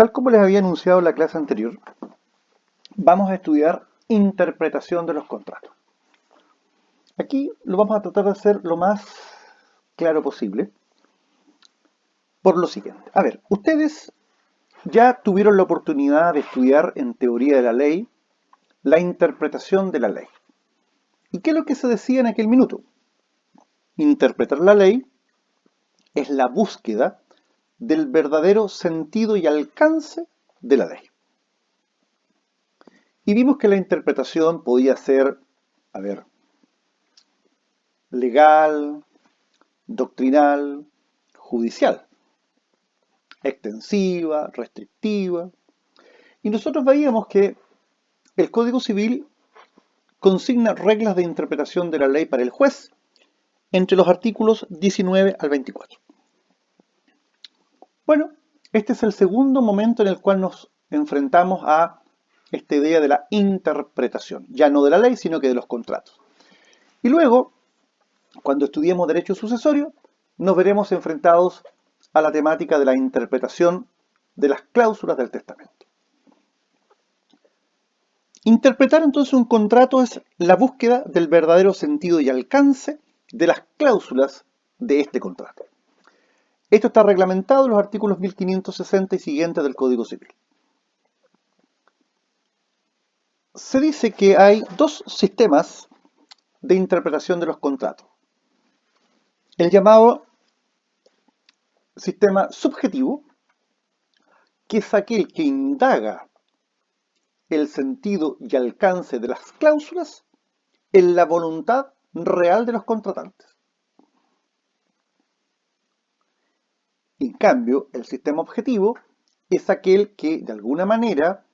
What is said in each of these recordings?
Tal como les había anunciado en la clase anterior, vamos a estudiar interpretación de los contratos. Aquí lo vamos a tratar de hacer lo más claro posible por lo siguiente. A ver, ustedes ya tuvieron la oportunidad de estudiar en teoría de la ley la interpretación de la ley. ¿Y qué es lo que se decía en aquel minuto? Interpretar la ley es la búsqueda del verdadero sentido y alcance de la ley. Y vimos que la interpretación podía ser, legal, doctrinal, judicial, extensiva, restrictiva. Y nosotros veíamos que el Código Civil consigna reglas de interpretación de la ley para el juez entre los artículos 19 al 24. Bueno, este es el segundo momento en el cual nos enfrentamos a esta idea de la interpretación, ya no de la ley, sino que de los contratos. Y luego, cuando estudiemos derecho sucesorio, nos veremos enfrentados a la temática de la interpretación de las cláusulas del testamento. Interpretar entonces un contrato es la búsqueda del verdadero sentido y alcance de las cláusulas de este contrato. Esto está reglamentado en los artículos 1560 y siguientes del Código Civil. Se dice que hay dos sistemas de interpretación de los contratos. El llamado sistema subjetivo, que es aquel que indaga el sentido y alcance de las cláusulas en la voluntad real de los contratantes. En cambio, el sistema objetivo es aquel que, de alguna manera,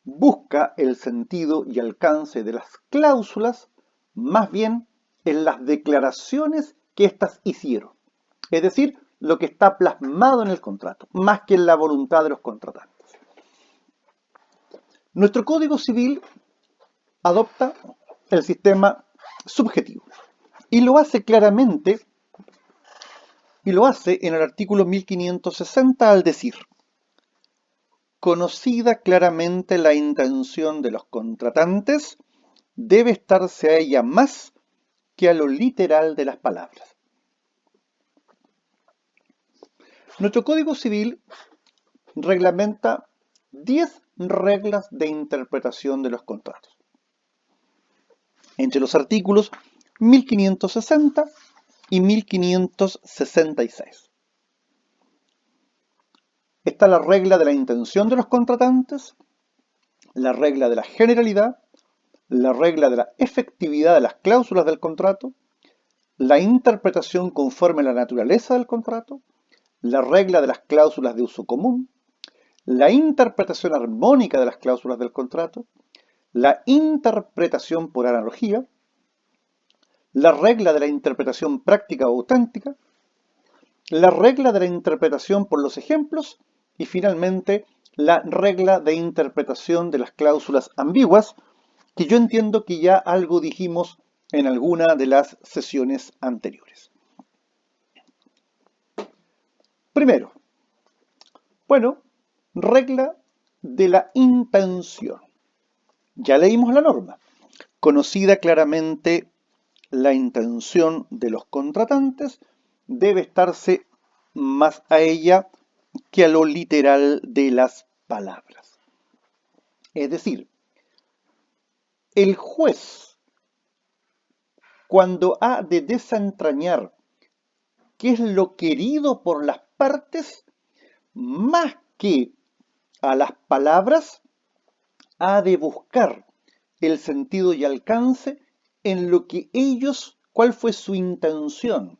busca el sentido y alcance de las cláusulas más bien en las declaraciones que éstas hicieron. Es decir, lo que está plasmado en el contrato, más que en la voluntad de los contratantes. Nuestro Código Civil adopta el sistema subjetivo y lo hace claramente, y lo hace en el artículo 1560 al decir: conocida claramente la intención de los contratantes, debe estarse a ella más que a lo literal de las palabras. Nuestro Código Civil reglamenta 10 reglas de interpretación de los contratos. Entre los artículos 1560 y 1566. Está la regla de la intención de los contratantes, la regla de la generalidad, la regla de la efectividad de las cláusulas del contrato, la interpretación conforme a la naturaleza del contrato, la regla de las cláusulas de uso común, la interpretación armónica de las cláusulas del contrato, la interpretación por analogía, la regla de la interpretación práctica o auténtica, la regla de la interpretación por los ejemplos y finalmente la regla de interpretación de las cláusulas ambiguas, que yo entiendo que ya algo dijimos en alguna de las sesiones anteriores. Primero, regla de la intención. Ya leímos la norma. Conocida claramente la intención de los contratantes, debe estarse más a ella que a lo literal de las palabras. Es decir, el juez, cuando ha de desentrañar qué es lo querido por las partes, más que a las palabras, ha de buscar el sentido y alcance en lo que ellos, cuál fue su intención.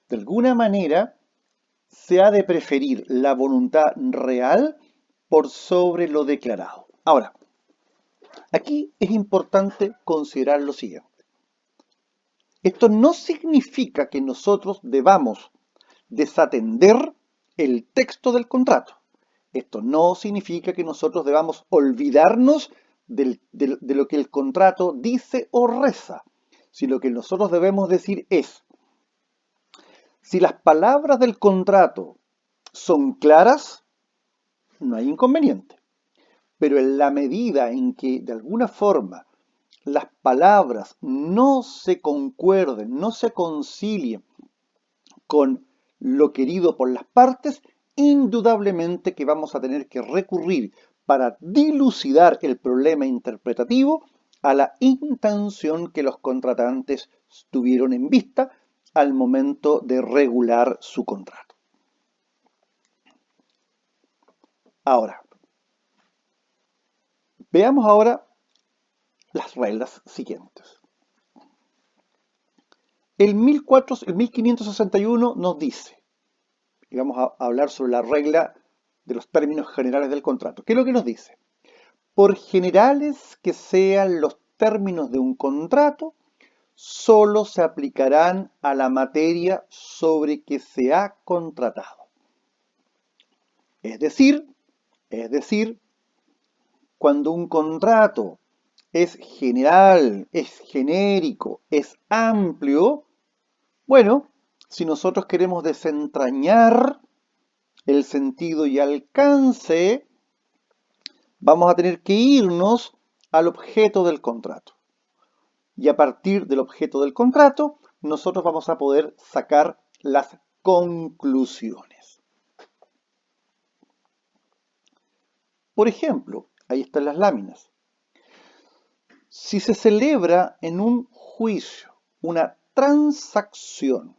De alguna manera, se ha de preferir la voluntad real por sobre lo declarado. Ahora, aquí es importante considerar lo siguiente. Esto no significa que nosotros debamos desatender el texto del contrato. Esto no significa que nosotros debamos olvidarnos de lo que el contrato dice o reza. Si lo que nosotros debemos decir es: si las palabras del contrato son claras, no hay inconveniente. Pero en la medida en que de alguna forma las palabras no se concuerden, no se concilien con lo querido por las partes, indudablemente que vamos a tener que recurrir para dilucidar el problema interpretativo a la intención que los contratantes tuvieron en vista al momento de regular su contrato. Ahora, veamos ahora las reglas siguientes. El 1561 nos dice, y vamos a hablar sobre la regla de los términos generales del contrato. ¿Qué es lo que nos dice? Por generales que sean los términos de un contrato, solo se aplicarán a la materia sobre que se ha contratado. Es decir, cuando un contrato es general, es genérico, es amplio, bueno, si nosotros queremos desentrañar el sentido y alcance, vamos a tener que irnos al objeto del contrato. Y a partir del objeto del contrato, nosotros vamos a poder sacar las conclusiones. Por ejemplo, ahí están las láminas. Si se celebra en un juicio una transacción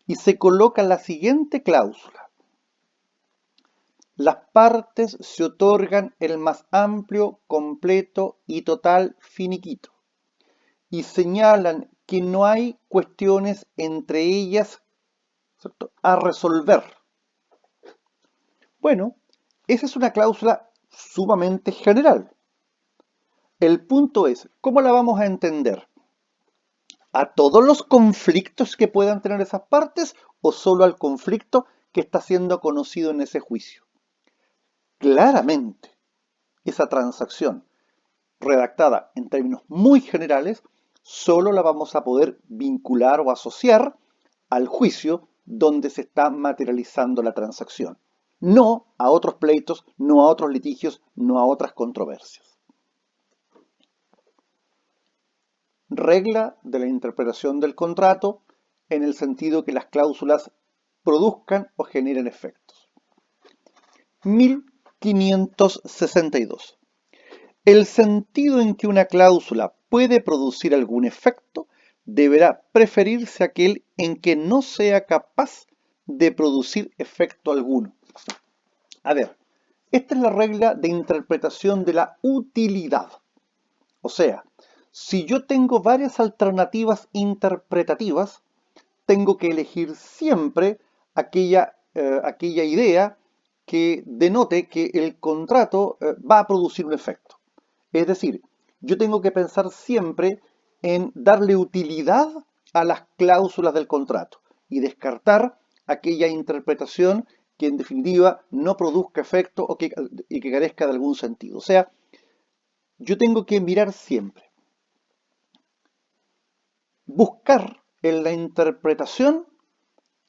y se coloca la siguiente cláusula: las partes se otorgan el más amplio, completo y total finiquito, y señalan que no hay cuestiones entre ellas, ¿cierto?, a resolver. Bueno, esa es una cláusula sumamente general. El punto es, ¿cómo la vamos a entender? ¿A todos los conflictos que puedan tener esas partes o solo al conflicto que está siendo conocido en ese juicio? Claramente, esa transacción redactada en términos muy generales solo la vamos a poder vincular o asociar al juicio donde se está materializando la transacción, no a otros pleitos, no a otros litigios, no a otras controversias. Regla de la interpretación del contrato en el sentido que las cláusulas produzcan o generen efectos. 1562. El sentido en que una cláusula puede producir algún efecto deberá preferirse aquel en que no sea capaz de producir efecto alguno. A ver, esta es la regla de interpretación de la utilidad. O sea, si yo tengo varias alternativas interpretativas, tengo que elegir siempre aquella idea que denote que el contrato va a producir un efecto. Es decir, yo tengo que pensar siempre en darle utilidad a las cláusulas del contrato y descartar aquella interpretación que en definitiva no produzca efecto y que carezca de algún sentido. O sea, yo tengo que mirar siempre, buscar en la interpretación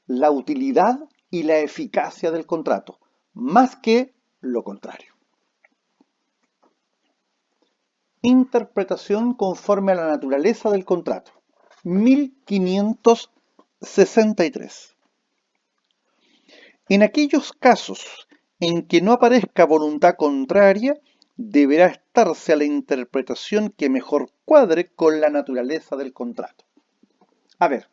la utilidad y la eficacia del contrato, más que lo contrario. Interpretación conforme a la naturaleza del contrato. 1563. En aquellos casos en que no aparezca voluntad contraria, deberá estarse a la interpretación que mejor cuadre con la naturaleza del contrato. A ver,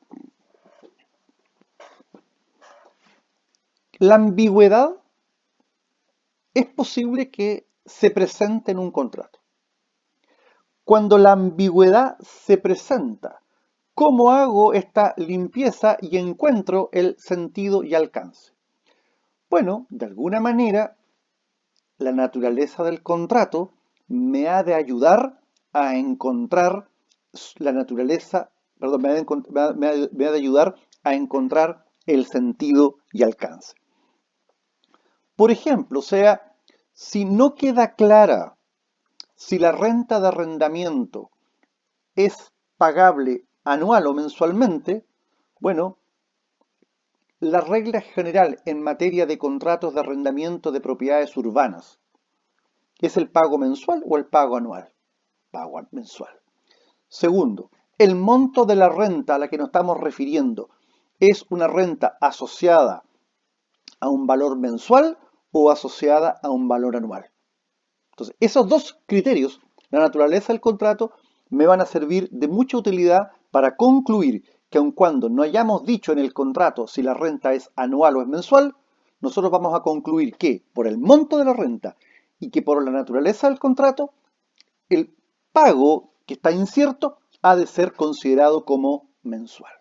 la ambigüedad es posible que se presente en un contrato. Cuando la ambigüedad se presenta, ¿cómo hago esta limpieza y encuentro el sentido y alcance? Bueno, de alguna manera, la naturaleza del contrato me ha de ayudar a encontrar la naturaleza, perdón, me ha de ayudar a encontrar el sentido y alcance. Por ejemplo, o sea, si no queda clara si la renta de arrendamiento es pagable anual o mensualmente, bueno, la regla general en materia de contratos de arrendamiento de propiedades urbanas es el pago mensual o el pago anual. Pago mensual. Segundo, el monto de la renta a la que nos estamos refiriendo es una renta asociada a un valor mensual o asociada a un valor anual. Entonces, esos dos criterios, la naturaleza del contrato, me van a servir de mucha utilidad para concluir que aun cuando no hayamos dicho en el contrato si la renta es anual o es mensual, nosotros vamos a concluir que por el monto de la renta y que por la naturaleza del contrato, el pago que está incierto ha de ser considerado como mensual.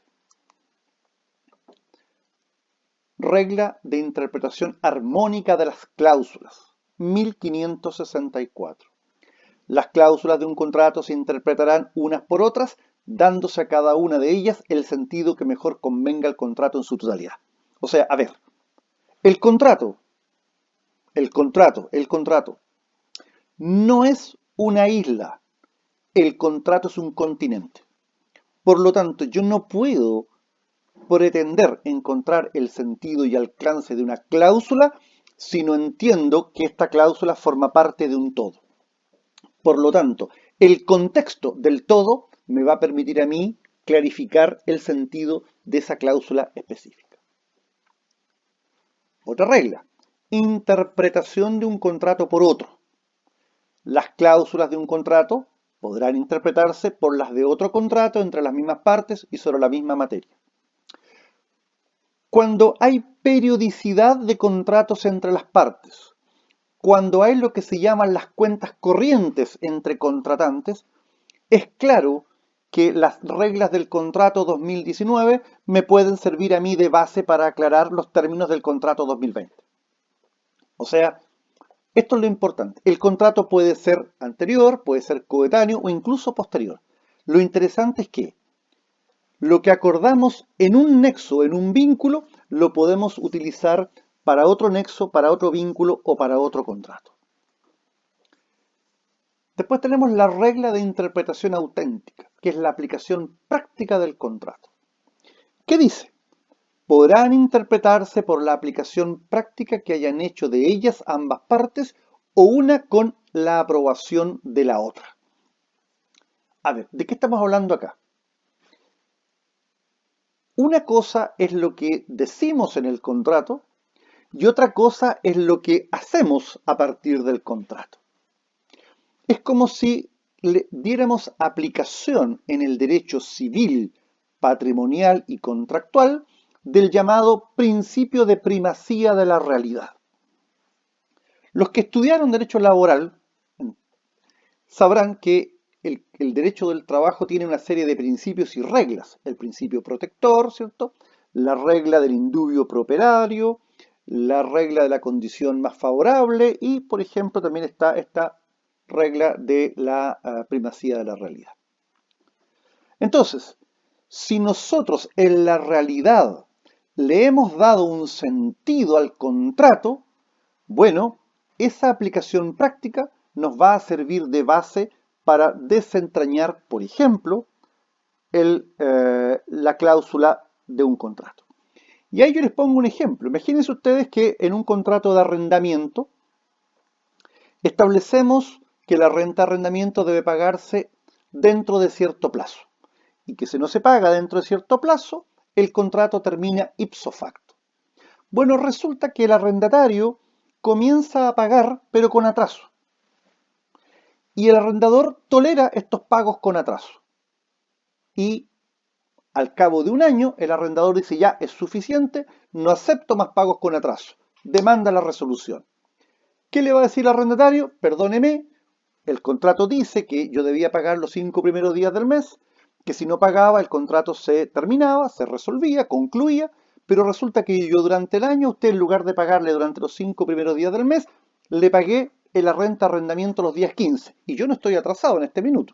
Regla de interpretación armónica de las cláusulas, 1564. Las cláusulas de un contrato se interpretarán unas por otras, dándose a cada una de ellas el sentido que mejor convenga al contrato en su totalidad. O sea, a ver, el contrato no es una isla, el contrato es un continente. Por lo tanto, yo no puedo pretender encontrar el sentido y alcance de una cláusula si no entiendo que esta cláusula forma parte de un todo. Por lo tanto, el contexto del todo me va a permitir a mí clarificar el sentido de esa cláusula específica. Otra regla, interpretación de un contrato por otro. Las cláusulas de un contrato podrán interpretarse por las de otro contrato entre las mismas partes y sobre la misma materia. Cuando hay periodicidad de contratos entre las partes, cuando hay lo que se llaman las cuentas corrientes entre contratantes, es claro que las reglas del contrato 2019 me pueden servir a mí de base para aclarar los términos del contrato 2020. O sea, esto es lo importante. El contrato puede ser anterior, puede ser coetáneo o incluso posterior. Lo interesante es que lo que acordamos en un nexo, en un vínculo, lo podemos utilizar para otro nexo, para otro vínculo o para otro contrato. Después tenemos la regla de interpretación auténtica, que es la aplicación práctica del contrato. ¿Qué dice? Podrán interpretarse por la aplicación práctica que hayan hecho de ellas ambas partes o una con la aprobación de la otra. A ver, ¿de qué estamos hablando acá? Una cosa es lo que decimos en el contrato y otra cosa es lo que hacemos a partir del contrato. Es como si le diéramos aplicación en el derecho civil, patrimonial y contractual del llamado principio de primacía de la realidad. Los que estudiaron derecho laboral sabrán que el derecho del trabajo tiene una serie de principios y reglas. El principio protector, ¿cierto? La regla del indubio properario, la regla de la condición más favorable y, por ejemplo, también está esta regla de la primacía de la realidad. Entonces, si nosotros en la realidad le hemos dado un sentido al contrato, bueno, esa aplicación práctica nos va a servir de base para desentrañar, por ejemplo, la cláusula de un contrato. Y ahí yo les pongo un ejemplo. Imagínense ustedes que en un contrato de arrendamiento establecemos que la renta de arrendamiento debe pagarse dentro de cierto plazo y que si no se paga dentro de cierto plazo, el contrato termina ipso facto. Bueno, resulta que el arrendatario comienza a pagar, pero con atraso. Y el arrendador tolera estos pagos con atraso. Y al cabo de un año, el arrendador dice, ya, es suficiente, no acepto más pagos con atraso. Demanda la resolución. ¿Qué le va a decir el arrendatario? Perdóneme, el contrato dice que yo debía pagar los 5 primeros días del mes, que si no pagaba el contrato se terminaba, se resolvía, concluía, pero resulta que yo durante el año, usted en lugar de pagarle durante los 5 primeros días del mes, le pagué la renta arrendamiento los días 15 y yo no estoy atrasado en este minuto.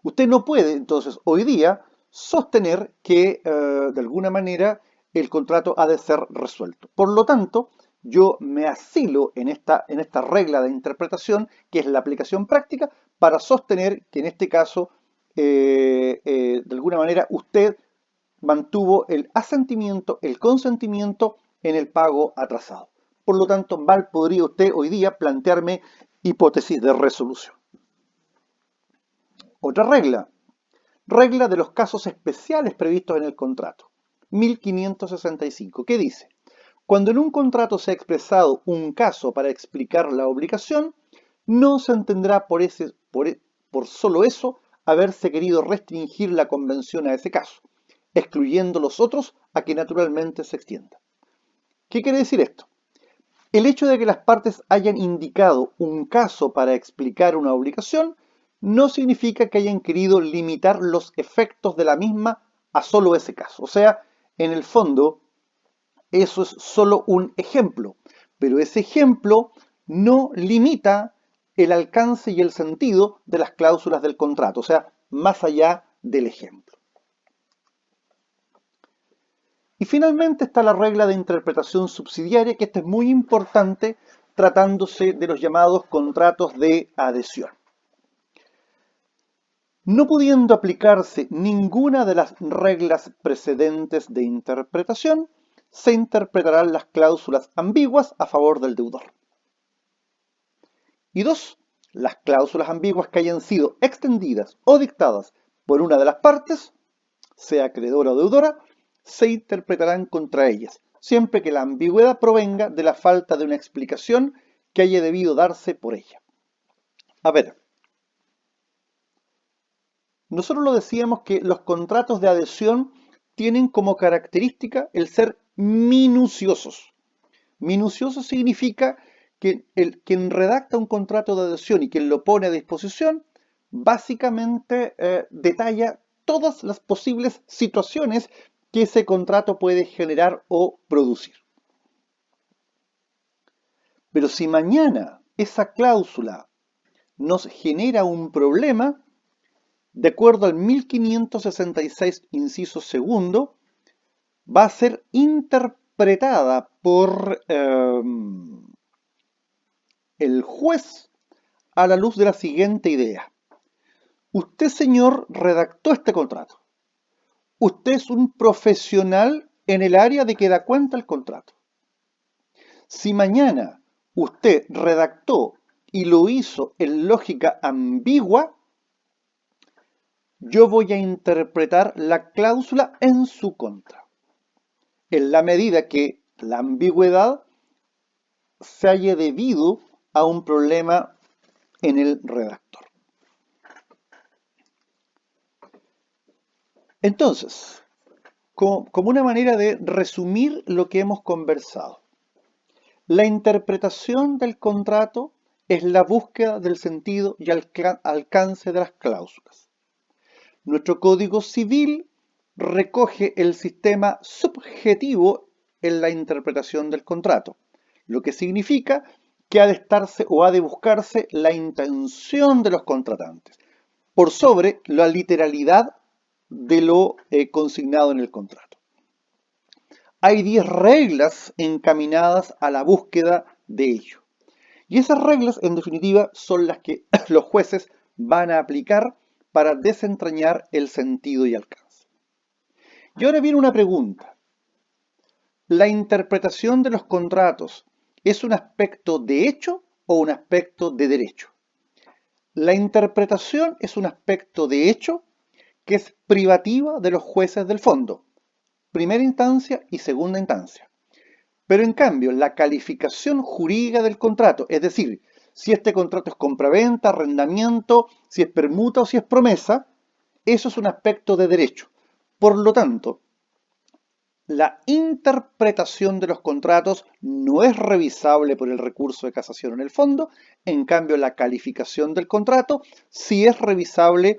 Usted no puede entonces hoy día sostener que de alguna manera el contrato ha de ser resuelto. Por lo tanto, yo me asilo en esta regla de interpretación, que es la aplicación práctica, para sostener que en este caso, de alguna manera, usted mantuvo el asentimiento, el consentimiento en el pago atrasado. Por lo tanto, mal podría usted hoy día plantearme hipótesis de resolución. Otra regla. Regla de los casos especiales previstos en el contrato. 1565. ¿Qué dice? Cuando en un contrato se ha expresado un caso para explicar la obligación, no se entenderá por solo eso haberse querido restringir la convención a ese caso, excluyendo los otros a que naturalmente se extienda. ¿Qué quiere decir esto? El hecho de que las partes hayan indicado un caso para explicar una obligación no significa que hayan querido limitar los efectos de la misma a solo ese caso. O sea, en el fondo, eso es solo un ejemplo, pero ese ejemplo no limita el alcance y el sentido de las cláusulas del contrato, o sea, más allá del ejemplo. Y finalmente está la regla de interpretación subsidiaria, que esta es muy importante tratándose de los llamados contratos de adhesión. No pudiendo aplicarse ninguna de las reglas precedentes de interpretación, se interpretarán las cláusulas ambiguas a favor del deudor. Y dos, las cláusulas ambiguas que hayan sido extendidas o dictadas por una de las partes, sea acreedora o deudora, se interpretarán contra ellas, siempre que la ambigüedad provenga de la falta de una explicación que haya debido darse por ella. A ver, nosotros lo decíamos que los contratos de adhesión tienen como característica el ser minuciosos. Minucioso significa que quien redacta un contrato de adhesión y quien lo pone a disposición, básicamente detalla todas las posibles situaciones que ese contrato puede generar o producir. Pero si mañana esa cláusula nos genera un problema, de acuerdo al 1566, inciso segundo, va a ser interpretada por el juez a la luz de la siguiente idea. Usted, señor, redactó este contrato. Usted es un profesional en el área de que da cuenta el contrato. Si mañana usted redactó y lo hizo en lógica ambigua, yo voy a interpretar la cláusula en su contra, en la medida que la ambigüedad se haya debido a un problema en el redactor. Entonces, como una manera de resumir lo que hemos conversado, la interpretación del contrato es la búsqueda del sentido y alcance de las cláusulas. Nuestro Código Civil recoge el sistema subjetivo en la interpretación del contrato, lo que significa que ha de estarse o ha de buscarse la intención de los contratantes, por sobre la literalidad de lo consignado en el contrato. Hay 10 reglas encaminadas a la búsqueda de ello. Y esas reglas, en definitiva, son las que los jueces van a aplicar para desentrañar el sentido y alcance. Y ahora viene una pregunta. ¿La interpretación de los contratos es un aspecto de hecho o un aspecto de derecho? La interpretación es un aspecto de hecho que es privativa de los jueces del fondo, primera instancia y segunda instancia. Pero en cambio, la calificación jurídica del contrato, es decir, si este contrato es compraventa, arrendamiento, si es permuta o si es promesa, eso es un aspecto de derecho. Por lo tanto, la interpretación de los contratos no es revisable por el recurso de casación en el fondo, en cambio la calificación del contrato sí es revisable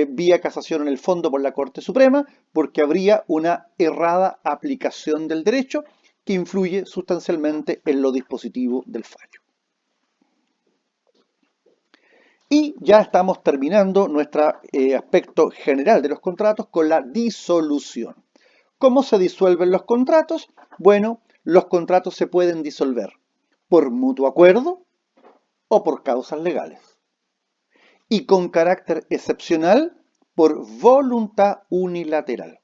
vía casación en el fondo por la Corte Suprema, porque habría una errada aplicación del derecho que influye sustancialmente en lo dispositivo del fallo. Y ya estamos terminando nuestro aspecto general de los contratos con la disolución. ¿Cómo se disuelven los contratos? Bueno, los contratos se pueden disolver por mutuo acuerdo o por causas legales. Y con carácter excepcional por voluntad unilateral.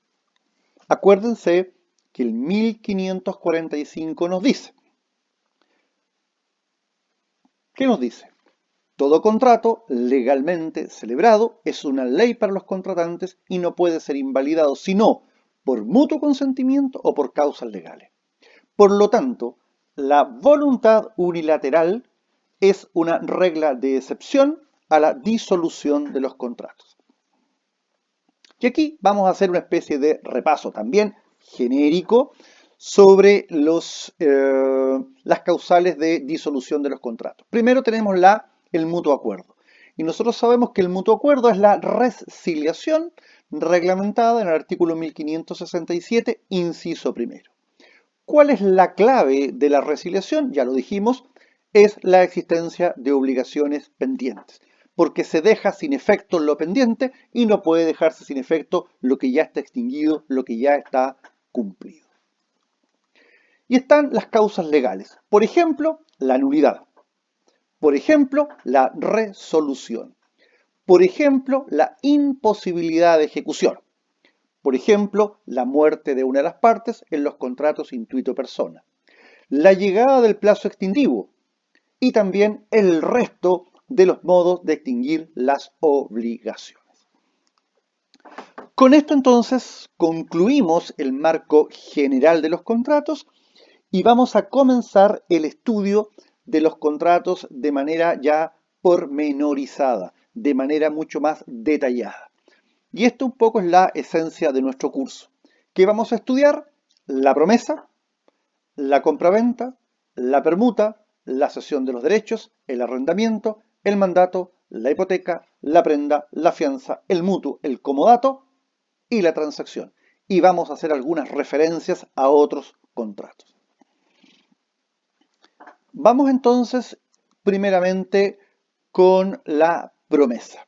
Acuérdense que el 1545 nos dice, ¿qué nos dice? Todo contrato legalmente celebrado es una ley para los contratantes y no puede ser invalidado sino por mutuo consentimiento o por causas legales. Por lo tanto, la voluntad unilateral es una regla de excepción a la disolución de los contratos. Y aquí vamos a hacer una especie de repaso también genérico sobre las causales de disolución de los contratos. Primero tenemos el mutuo acuerdo. Y nosotros sabemos que el mutuo acuerdo es la resciliación reglamentada en el artículo 1567, inciso primero. ¿Cuál es la clave de la resciliación? Ya lo dijimos, es la existencia de obligaciones pendientes, porque se deja sin efecto lo pendiente y no puede dejarse sin efecto lo que ya está extinguido, lo que ya está cumplido. Y están las causas legales. Por ejemplo, la nulidad. Por ejemplo, la resolución. Por ejemplo, la imposibilidad de ejecución. Por ejemplo, la muerte de una de las partes en los contratos intuito persona. La llegada del plazo extintivo y también el resto de los modos de extinguir las obligaciones. Con esto entonces concluimos el marco general de los contratos y vamos a comenzar el estudio de los contratos de manera ya pormenorizada, de manera mucho más detallada. Y esto un poco es la esencia de nuestro curso, que vamos a estudiar la promesa, la compraventa, la permuta, la cesión de los derechos, el arrendamiento, el mandato, la hipoteca, la prenda, la fianza, el mutuo, el comodato y la transacción. Y vamos a hacer algunas referencias a otros contratos. Vamos entonces primeramente con la promesa.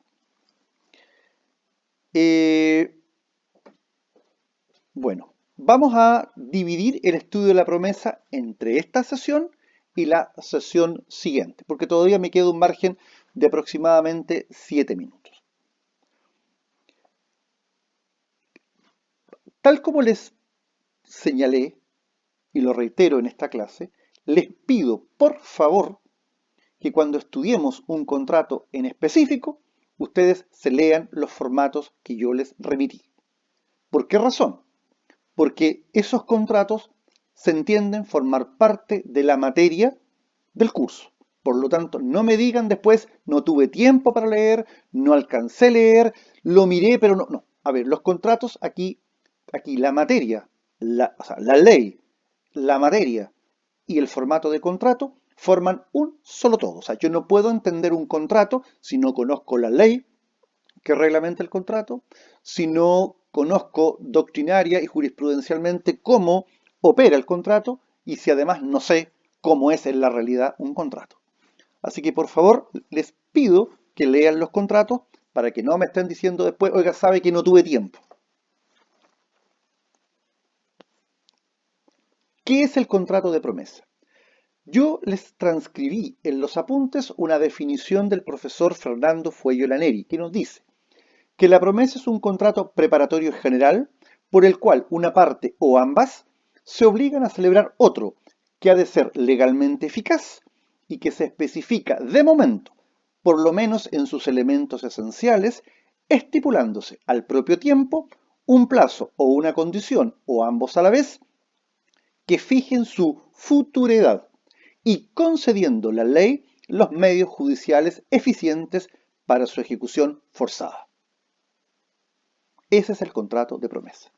Bueno, vamos a dividir el estudio de la promesa entre esta sesión y la sesión siguiente, porque todavía me queda un margen de aproximadamente 7 minutos. Tal como les señalé, y lo reitero en esta clase, les pido por favor que cuando estudiemos un contrato en específico, ustedes se lean los formatos que yo les remití. ¿Por qué razón? Porque esos contratos se entienden formar parte de la materia del curso. Por lo tanto, no me digan después, no tuve tiempo para leer, no alcancé a leer, lo miré, pero no. No. A ver, los contratos aquí la materia, o sea, la ley, la materia y el formato de contrato forman un solo todo. O sea, yo no puedo entender un contrato si no conozco la ley que reglamenta el contrato, si no conozco doctrinaria y jurisprudencialmente cómo opera el contrato y si además no sé cómo es en la realidad un contrato. Así que por favor les pido que lean los contratos para que no me estén diciendo después, oiga, sabe que no tuve tiempo. ¿Qué es el contrato de promesa? Yo les transcribí en los apuntes una definición del profesor Fernando Fuello Laneri, que nos dice que la promesa es un contrato preparatorio general por el cual una parte o ambas se obligan a celebrar otro que ha de ser legalmente eficaz y que se especifica de momento, por lo menos en sus elementos esenciales, estipulándose al propio tiempo un plazo o una condición, o ambos a la vez, que fijen su futuridad y concediendo la ley los medios judiciales eficientes para su ejecución forzada. Ese es el contrato de promesa.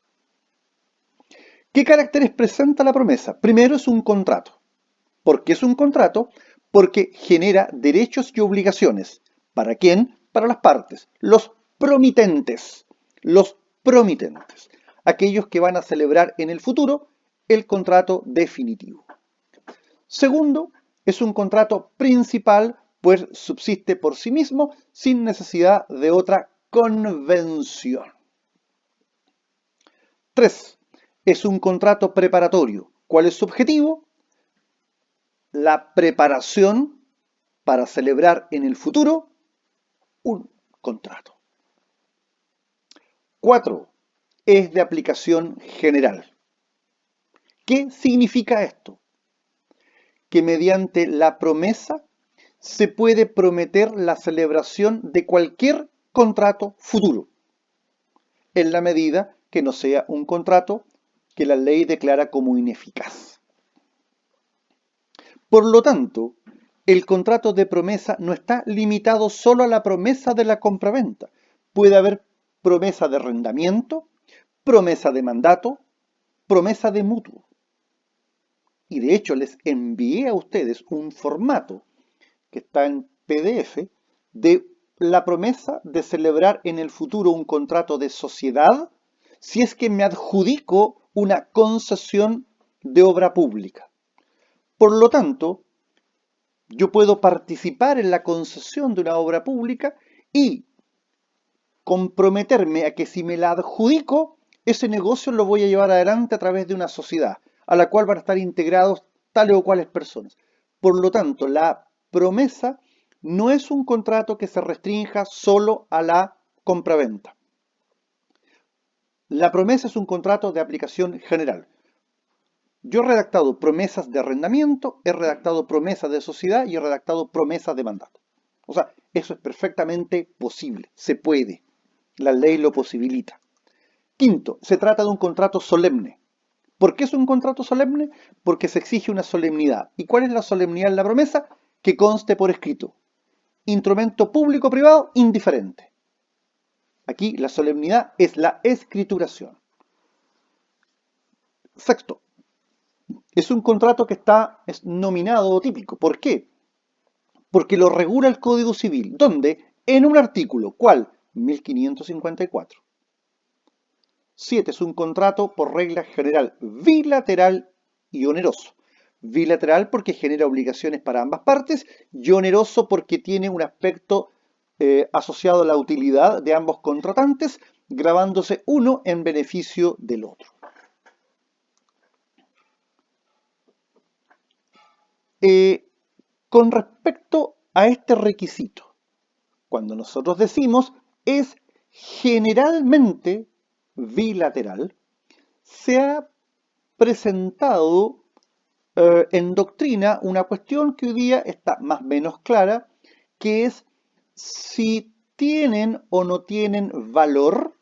¿Qué caracteres presenta la promesa? Primero, es un contrato. ¿Por qué es un contrato? Porque genera derechos y obligaciones. ¿Para quién? Para las partes. Los promitentes. Los promitentes. Aquellos que van a celebrar en el futuro el contrato definitivo. Segundo, es un contrato principal, pues subsiste por sí mismo sin necesidad de otra convención. 3. Es un contrato preparatorio. ¿Cuál es su objetivo? La preparación para celebrar en el futuro un contrato. 4. es de aplicación general. ¿Qué significa esto? Que mediante la promesa se puede prometer la celebración de cualquier contrato futuro, en la medida que no sea un contrato que la ley declara como ineficaz. Por lo tanto, el contrato de promesa no está limitado solo a la promesa de la compraventa. Puede haber promesa de arrendamiento, promesa de mandato, promesa de mutuo. Y de hecho les envié a ustedes un formato que está en PDF de la promesa de celebrar en el futuro un contrato de sociedad si es que me adjudico una concesión de obra pública. Por lo tanto, yo puedo participar en la concesión de una obra pública y comprometerme a que si me la adjudico, ese negocio lo voy a llevar adelante a través de una sociedad, a la cual van a estar integrados tales o cuales personas. Por lo tanto, la promesa no es un contrato que se restrinja solo a la compraventa. La promesa es un contrato de aplicación general. Yo he redactado promesas de arrendamiento, he redactado promesas de sociedad y he redactado promesas de mandato. O sea, eso es perfectamente posible, se puede. La ley lo posibilita. Quinto, se trata de un contrato solemne. ¿Por qué es un contrato solemne? Porque se exige una solemnidad. ¿Y cuál es la solemnidad en la promesa? Que conste por escrito. Instrumento público-privado indiferente. Aquí la solemnidad es la escrituración. Sexto, es un contrato que es nominado o típico. ¿Por qué? Porque lo regula el Código Civil. ¿Dónde? En un artículo. ¿Cuál? 1554. 7. Es un contrato por regla general bilateral y oneroso. Bilateral porque genera obligaciones para ambas partes y oneroso porque tiene un aspecto asociado a la utilidad de ambos contratantes, gravándose uno en beneficio del otro. Con respecto a este requisito, cuando nosotros decimos es generalmente bilateral, se ha presentado en doctrina una cuestión que hoy día está más o menos clara, que es si tienen o no tienen valor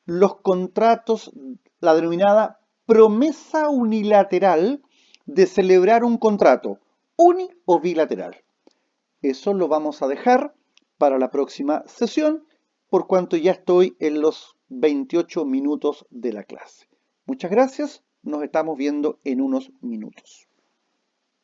los contratos, la denominada promesa unilateral de celebrar un contrato uni o bilateral. Eso lo vamos a dejar para la próxima sesión, por cuanto ya estoy en los 28 minutos de la clase. Muchas gracias, nos estamos viendo en unos minutos.